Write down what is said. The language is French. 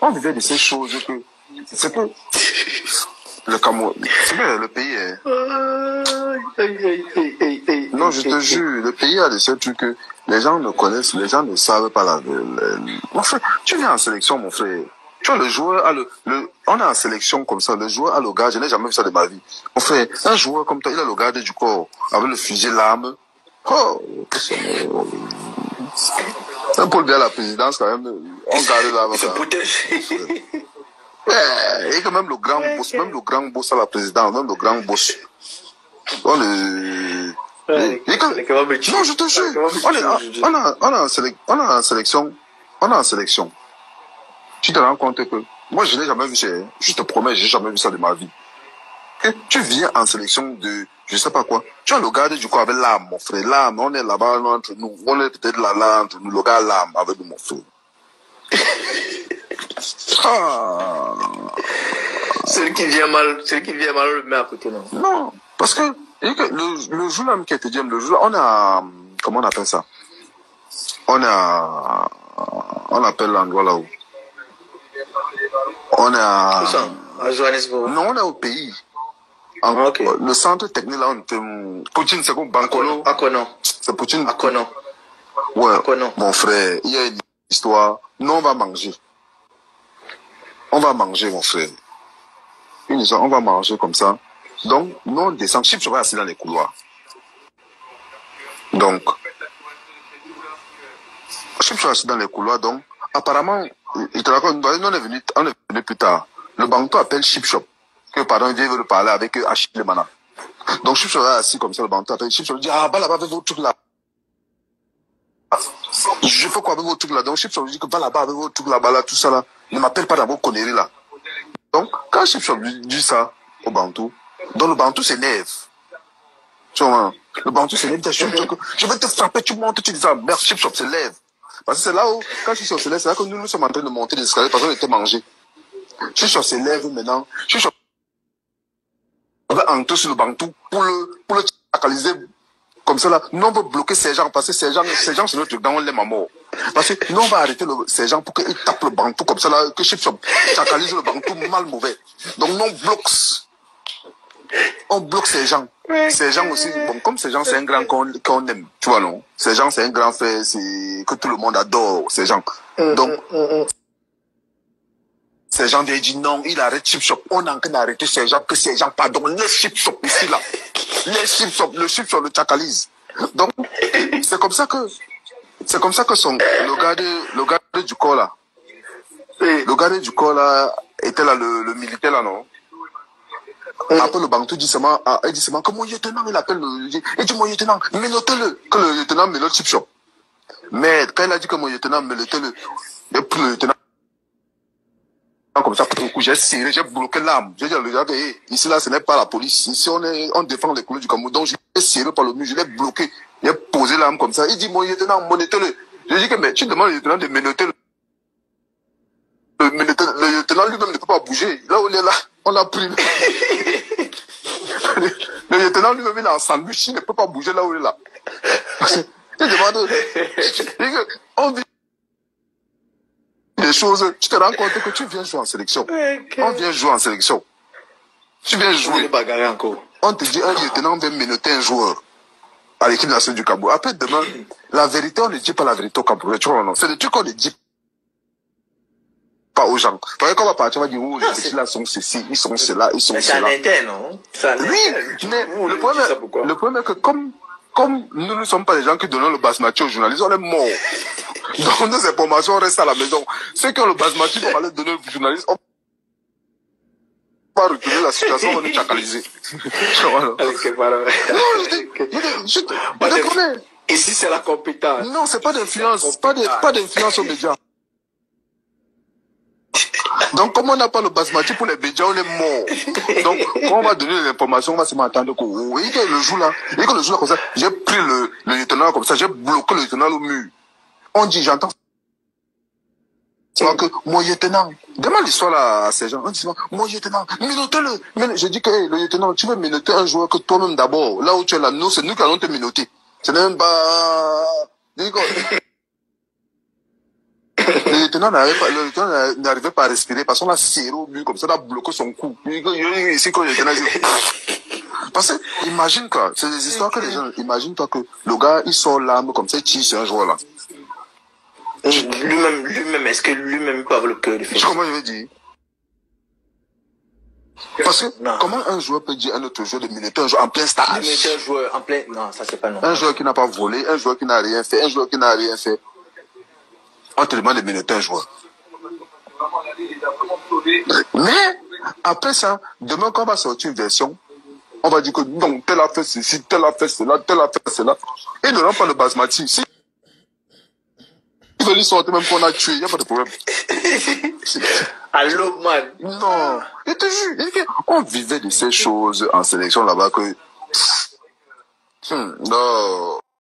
on vivait de ces choses que, c'est que, le Cameroun, c'est que le pays est... Non, je te jure, le pays a de ces trucs que les gens ne connaissent, les gens ne savent pas Mon frère, tu viens en sélection, mon frère. Tu vois, le joueur a on est en sélection comme ça, le joueur a le garde, je n'ai jamais vu ça de ma vie. Mon frère, un joueur comme toi, il a le garde du corps, avec le fusil, l'arme. Oh, un Paul bien la présidence, quand même, on garde là. Il se protège. Et que même le grand boss à la présidence, même le grand boss. On est... non, je te jure, on est en sélection. Tu te rends compte que, moi je n'ai jamais vu ça, je te promets, j'ai jamais vu ça de ma vie. Et tu viens en sélection de, je sais pas quoi, tu as le garde du corps avec l'âme, mon frère, l'âme, on est là-bas entre nous, on est peut-être là entre nous, le gars l'âme avec nous, mon frère. Celui qui vient mal, on le met à côté, non? Non, parce que, le jour là qui a été dit, le jour là, on a, comment on appelle ça? On appelle l'endroit là-haut. On est à... Où ça? À Johannesburg? Non, on est au pays. Okay. Le centre technique là, on était... Poutine, c'est comme Bankolo. Akono. C'est Poutine. Akono. Ouais. Akono. Mon frère, il y a une histoire. Nous, on va manger. On va manger, mon frère. Une histoire, on va manger comme ça. Donc, nous, on descend. Chip, je vais assis dans les couloirs. Donc, Chip, je vais assis dans les couloirs. Donc, apparemment, il te raconte, nous, on est venu plus tard. Le banco appelle Chip Shop. Que, pardon, il veut parler avec Achille Mana. Donc, Chip Shop est assis comme ça, le banco appelle Chip Shop. Il dit, ah, bah là-bas, avec votre truc là. Je fais quoi avec votre truc là? Donc, Chip Shop dit que, bah là-bas, avec votre truc là-bas, là, tout ça là. Ne m'appelle pas dans vos conneries là. Donc, quand Chip Shop dit ça au bantou, donc le bantou s'énerve. Tu vois, le bantou s'énerve, je vais te frapper, tu montes, tu dis ça, merde, Chip Shop s'élève. Parce que c'est là où, quand Chip Shop s'élève, c'est là que nous sommes en train de monter les escaliers parce qu'on était mangés. Chip Shop s'élève maintenant, Chip Shop va entrer sur le bantou pour le chacaliser comme ça là. Nous on veut bloquer ces gens parce que ces gens c'est notre truc, on l'aime à mort. Parce que nous on va arrêter ces gens pour qu'ils tapent le bantou comme ça là, que Chip Shop chacalise le bantou mal mauvais. Donc nous on bloque ces gens. Ces gens aussi, bon, comme ces gens, c'est un grand qu'on aime, tu vois, non? Ces gens, c'est un grand fait, c'est que tout le monde adore, ces gens. Donc, ces gens viennent dire non, il arrête Chip Shop. On est en train d'arrêter ces gens, que ces gens, pardon, les Chip Shop ici, là. Les Chip Shop, le Chip Shop le chacalise. Donc, c'est comme ça que le gars du corps, là. Le gars du corps, là, était là, le militaire, là, non? Après le bantou dit seulement, il dit seulement que mon lieutenant, il appelle il dit mon lieutenant, menottez-le, que le lieutenant menotte Chip Shop. Mais quand il a dit que mon lieutenant menottez-le, il a pris le lieutenant comme ça, j'ai serré, j'ai bloqué l'arme. J'ai dit à le gars que ici là, ce n'est pas la police. Ici, on défend les couleurs du Cameroun. Donc, je l'ai serré par le mur, je l'ai bloqué. Il a posé l'arme comme ça. Il dit mon lieutenant, menottez-le. Je dis que mais tu demandes au lieutenant de menotter le lieutenant lui-même ne peut pas bouger. Là où il est là, on l'a pris. Le lieutenant lui-même, il est en sandwich, il ne peut pas bouger là où il est là. Il demande, on vit des choses, tu te rends compte que tu viens jouer en sélection. On vient jouer en sélection. Tu viens jouer. On te dit, un lieutenant vient menotter un joueur à l'équipe nationale du Cameroun. Après, demain, la vérité, on ne dit pas la vérité au Cameroun. Tu vois, non? C'est des trucs qu'on ne dit pas aux gens. Parce que quand on va partir, on va dire, oh, les petits là sont ceci, ils sont cela, ils sont cela. C'est un interne, non? Oui, mais le problème est que comme nous ne sommes pas les gens qui donnent le basmati aux journalistes, on est morts. Donc, nos informations restent à la maison. Ceux qui ont le basmati vont aller donner aux journalistes, on va retourner la situation, on va nous chacaliser. Non, je te connais. Ici, c'est la compétence. Non, c'est pas d'influence, pas d'influence aux médias. Donc, comme on n'a pas le basmati pour les médias, on est mort. Donc, quand on va donner l'information, on va se m'attendre que, oui, que le jour là, comme ça, j'ai pris le lieutenant comme ça, j'ai bloqué le lieutenant au mur. On dit, j'entends. Que mon lieutenant, demande l'histoire là à ces gens. On dit, mon lieutenant, menottez-le. Je dis que, hey, le lieutenant, tu veux menotter un joueur que toi-même d'abord, là où tu es là, nous, c'est nous qui allons te menotter. C'est même pas, Le lieutenant n'arrivait pas à respirer parce qu'on a serré au but comme ça, on a bloqué son cou. Ici, quand le lieutenant parce que, imagine quoi, c'est des histoires que les gens, imagine-toi que le gars, il sort l'arme comme ça, il tire sur un joueur là. Lui-même, est-ce que lui-même peut avoir le cœur de faire ça? Comment je vais dire? Parce que, comment un joueur peut dire à un autre joueur de minuter un joueur en plein stage? Un joueur en plein, non, ça c'est pas non. Un joueur qui n'a pas volé, un joueur qui n'a rien fait, un joueur qui n'a rien fait. On te demande de minuter un joueur. Mais, après ça, demain quand on va sortir une version, on va dire que non, tel a fait ceci, tel a fait cela, tel a fait cela. Et ne rend pas le basmati. Si il veut lui sortir même qu'on a tué, il n'y a pas de problème. Allô, man. Non, je te jure, on vivait de ces choses en sélection là-bas que... non.